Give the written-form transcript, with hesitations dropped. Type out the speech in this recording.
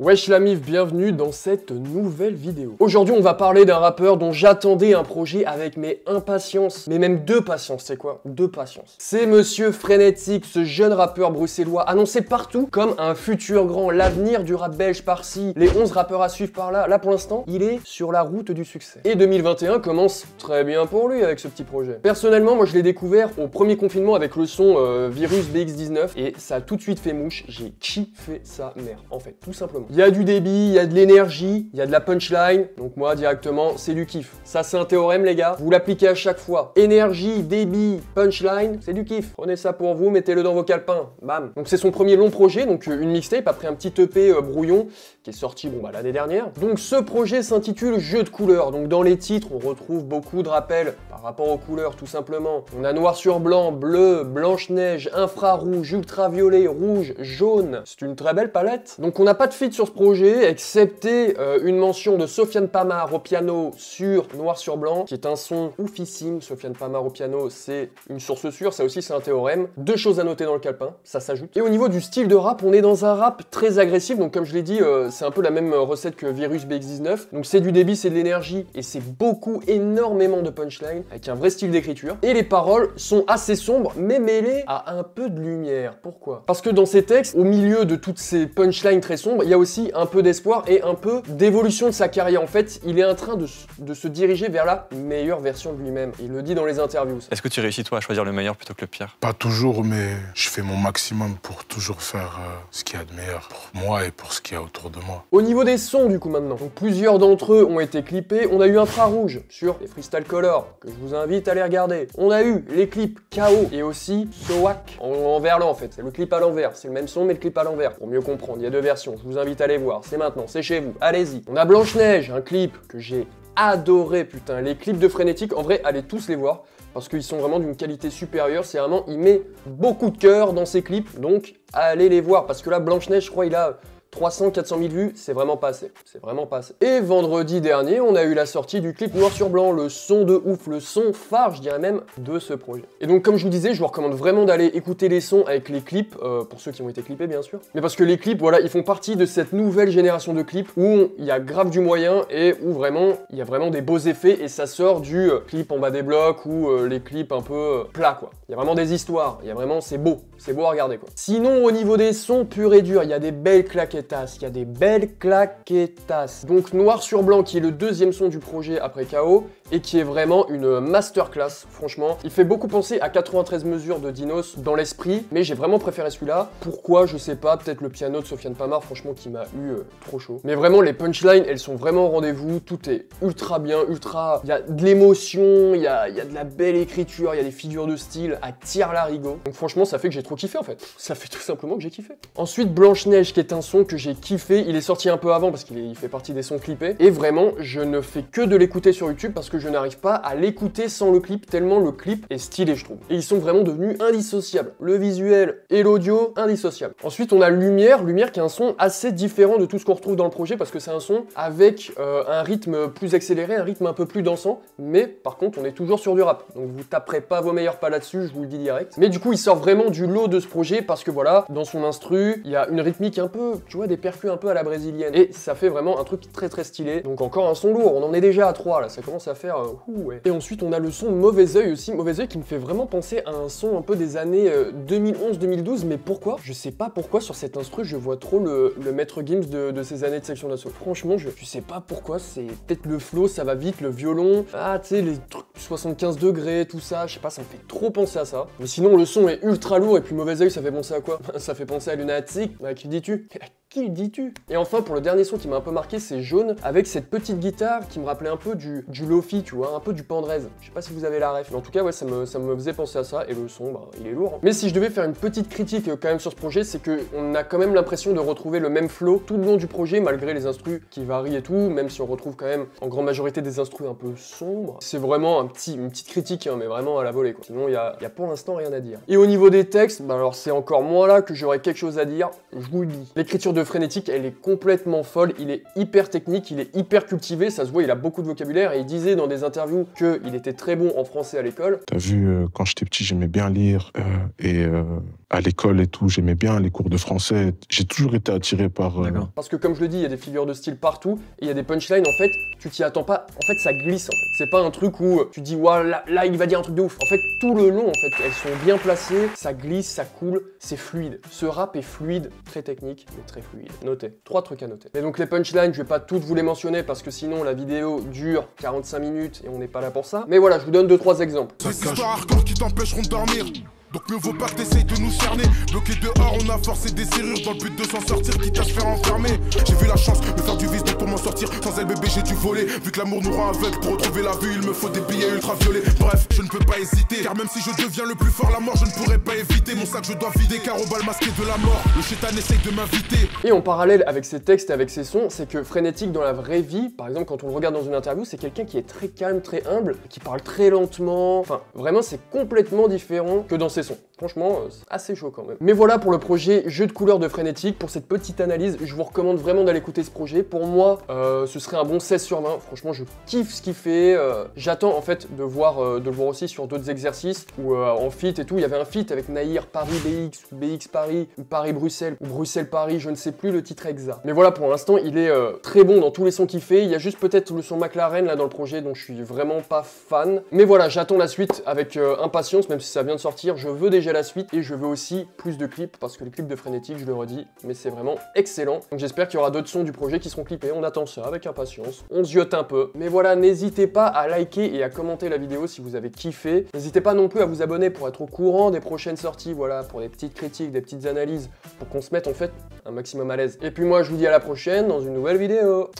Wesh la mif, bienvenue dans cette nouvelle vidéo. Aujourd'hui on va parler d'un rappeur dont j'attendais un projet avec impatience, mais même deux patience, c'est quoi? Deux patience. C'est Monsieur Frénétique, ce jeune rappeur bruxellois annoncé partout comme un futur grand, l'avenir du rap belge par-ci, les 11 rappeurs à suivre par-là. Là pour l'instant, il est sur la route du succès. Et 2021 commence très bien pour lui avec ce petit projet. Personnellement, moi je l'ai découvert au premier confinement avec le son Virus BX19 et ça a tout de suite fait mouche. J'ai kiffé sa mère, en fait, tout simplement. Il y a du débit, il y a de l'énergie, il y a de la punchline, donc moi directement c'est du kiff. Ça c'est un théorème les gars, vous l'appliquez à chaque fois. Énergie, débit, punchline, c'est du kiff. Prenez ça pour vous, mettez-le dans vos calepins, bam. Donc c'est son premier long projet, donc une mixtape après un petit EP brouillon qui est sorti l'année dernière. Donc ce projet s'intitule Jeu de couleurs, donc dans les titres on retrouve beaucoup de rappels par rapport aux couleurs tout simplement. On a noir sur blanc, bleu, blanche-neige, infrarouge, ultraviolet, rouge, jaune. C'est une très belle palette. Donc on n'a pas de feat sur ce projet, excepté une mention de Sofiane Pamar au piano sur Noir sur Blanc, qui est un son oufissime. Sofiane Pamar au piano, c'est une source sûre, ça aussi c'est un théorème. Deux choses à noter dans le calepin, ça s'ajoute. Et au niveau du style de rap, on est dans un rap très agressif, donc comme je l'ai dit, c'est un peu la même recette que Virus BX19. Donc c'est du débit, c'est de l'énergie, et c'est énormément de punchline, avec un vrai style d'écriture. Et les paroles sont assez sombres, mais mêlées à un peu de lumière. Pourquoi? Parce que dans ces textes, au milieu de toutes ces punchlines très sombres, il y a aussi un peu d'espoir et un peu d'évolution de sa carrière. En fait, il est en train de se diriger vers la meilleure version de lui-même. Il le dit dans les interviews. Est-ce que tu réussis toi à choisir le meilleur plutôt que le pire? Pas toujours, mais je fais mon maximum pour toujours faire ce qu'il y a de meilleur pour moi et pour ce qu'il y a autour de moi. Au niveau des sons du coup maintenant, donc plusieurs d'entre eux ont été clippés. On a eu Infrarouge sur les Freestyle Color, que je vous invite à les regarder. On a eu les clips KO et aussi Soak en verlan en fait. C'est le clip à l'envers, c'est le même son mais le clip à l'envers. Pour mieux comprendre, il y a deux versions, je vous invite à les voir. C'est maintenant, c'est chez vous, allez-y. On a Blanche-Neige, un clip que j'ai adoré, putain. Les clips de Frénétique, en vrai, allez tous les voir. Parce qu'ils sont vraiment d'une qualité supérieure. C'est vraiment, il met beaucoup de cœur dans ses clips. Donc, allez les voir. Parce que là, Blanche-Neige, je crois, il a 300-400 000 vues, c'est vraiment pas assez. C'est vraiment pas assez. Et vendredi dernier, on a eu la sortie du clip Noir sur Blanc, le son de ouf, le son phare, je dirais même, de ce projet. Et donc, comme je vous disais, je vous recommande vraiment d'aller écouter les sons avec les clips, pour ceux qui ont été clippés, bien sûr. Mais parce que les clips, voilà, ils font partie de cette nouvelle génération de clips où il y a grave du moyen et où vraiment, il y a vraiment des beaux effets et ça sort du clip en bas des blocs ou les clips un peu plats, quoi. Il y a vraiment des histoires, il y a vraiment, c'est beau à regarder, quoi. Sinon, au niveau des sons purs et durs, il y a des belles claquettes. Il y a des belles claquetas. Donc Noir sur Blanc qui est le deuxième son du projet après KO et qui est vraiment une masterclass, franchement. Il fait beaucoup penser à 93 mesures de Dinos dans l'esprit, mais j'ai vraiment préféré celui-là. Pourquoi? Je sais pas, peut-être le piano de Sofiane Pamar, franchement, qui m'a eu trop chaud. Mais vraiment, les punchlines, elles sont vraiment au rendez-vous, tout est ultra bien, ultra... Il y a de l'émotion, il y a de la belle écriture, il y a des figures de style à tire-larigot. Donc franchement, ça fait que j'ai trop kiffé en fait. Ça fait tout simplement que j'ai kiffé. Ensuite, Blanche-Neige, qui est un son que j'ai kiffé. Il est sorti un peu avant parce qu'il fait partie des sons clippés. Et vraiment, je ne fais que de l'écouter sur YouTube parce que je n'arrive pas à l'écouter sans le clip, tellement le clip est stylé, je trouve. Et ils sont vraiment devenus indissociables. Le visuel et l'audio, indissociables. Ensuite, on a Lumière qui est un son assez différent de tout ce qu'on retrouve dans le projet parce que c'est un son avec un rythme plus accéléré, un rythme un peu plus dansant. Mais par contre, on est toujours sur du rap. Donc vous taperez pas vos meilleurs pas là-dessus, je vous le dis direct. Mais du coup, il sort vraiment du lot de ce projet parce que voilà, dans son instru, il y a une rythmique un peu, tu vois, des percus un peu à la brésilienne. Et ça fait vraiment un truc très très stylé. Donc encore un son lourd, on en est déjà à 3 là, ça commence à faire ouais. Et ensuite on a le son Mauvais Oeil aussi, Mauvais Oeil qui me fait vraiment penser à un son un peu des années 2011-2012, mais pourquoi? Je sais pas pourquoi sur cet instru je vois trop le Maître Gims de ces années de section d'assaut. Franchement je sais pas pourquoi, c'est peut-être le flow, ça va vite, le violon, ah tu sais les trucs 75 degrés, tout ça, je sais pas, ça me fait trop penser à ça. Mais sinon le son est ultra lourd et puis Mauvais Oeil ça fait penser à quoi? Ça fait penser à Lunatic, à qui dis-tu? Qui dis-tu? Et enfin, pour le dernier son qui m'a un peu marqué, c'est Jaune, avec cette petite guitare qui me rappelait un peu du lofi, tu vois, un peu du Pandrez. Je sais pas si vous avez la ref, mais en tout cas, ouais, ça me faisait penser à ça, et le son, bah, il est lourd. Hein. Mais si je devais faire une petite critique quand même sur ce projet, c'est que on a quand même l'impression de retrouver le même flow tout le long du projet, malgré les instrus qui varient et tout, même si on retrouve quand même en grande majorité des instrus un peu sombres. C'est vraiment une petite critique, hein, mais vraiment à la volée, quoi. Sinon, il y a pour l'instant rien à dire. Et au niveau des textes, bah alors c'est encore moins là que j'aurais quelque chose à dire, je vous le dis. L'écriture de de Frénétique, elle est complètement folle, il est hyper technique, il est hyper cultivé, ça se voit, il a beaucoup de vocabulaire et il disait dans des interviews qu'il était très bon en français à l'école. T'as vu, quand j'étais petit, j'aimais bien lire et à l'école et tout, j'aimais bien les cours de français. J'ai toujours été attiré par... Parce que comme je le dis, il y a des figures de style partout et il y a des punchlines, en fait, tu t'y attends pas. En fait, ça glisse, en fait. C'est pas un truc où tu dis, ouais, là, il va dire un truc de ouf. En fait, tout le long, en fait, elles sont bien placées, ça glisse, ça coule, c'est fluide. Ce rap est fluide, très technique, mais très fluide. Notez. 3 trucs à noter. Et donc les punchlines, je vais pas toutes vous les mentionner parce que sinon la vidéo dure 45 minutes et on n'est pas là pour ça. Mais voilà, je vous donne 2-3 exemples. Des histoires hardcore qui t'empêcheront de dormir. Donc mieux vaut pas que t'essayes de nous cerner. Bloqué dehors, on a forcé des serrures dans le but de s'en sortir, quitte à se faire enfermer. J'ai vu la chance de faire du vice pour m'en sortir. Sans elle bébé j'ai dû voler. Vu que l'amour nous rend aveugles, pour retrouver la vue il me faut des billets ultraviolets. Bref, je ne peux pas hésiter, car même si je deviens le plus fort, la mort je ne pourrai pas éviter. Mon sac je dois vider car au bal masqué de la mort, le chétan essaye de m'inviter. Et en parallèle avec ses textes et avec ses sons, c'est que Frénétique dans la vraie vie, par exemple quand on le regarde dans une interview, c'est quelqu'un qui est très calme, très humble, qui parle très lentement. Enfin, vraiment c'est complètement différent que dans ses sons. Franchement, c'est assez chaud quand même. Mais voilà pour le projet Jeu de couleurs de Frénétique. Pour cette petite analyse, je vous recommande vraiment d'aller écouter ce projet. Pour moi, ce serait un bon 16 sur 20. Franchement, je kiffe ce qu'il fait. J'attends en fait de le voir aussi sur d'autres exercices ou en feat et tout. Il y avait un feat avec Nahir Paris-BX, ou BX-Paris, ou Paris-Bruxelles, ou Bruxelles-Paris, je ne sais plus le titre exact. Mais voilà, pour l'instant, il est très bon dans tous les sons qu'il fait. Il y a juste peut-être le son McLaren là dans le projet dont je suis vraiment pas fan. Mais voilà, j'attends la suite avec impatience, même si ça vient de sortir. Je veux déjà la suite et je veux aussi plus de clips parce que les clips de Frénétique, je le redis, mais c'est vraiment excellent. Donc j'espère qu'il y aura d'autres sons du projet qui seront clippés. On attend ça avec impatience. On ziote un peu. Mais voilà, n'hésitez pas à liker et à commenter la vidéo si vous avez kiffé. N'hésitez pas non plus à vous abonner pour être au courant des prochaines sorties, voilà, pour des petites critiques, des petites analyses, pour qu'on se mette en fait un maximum à l'aise. Et puis moi, je vous dis à la prochaine dans une nouvelle vidéo.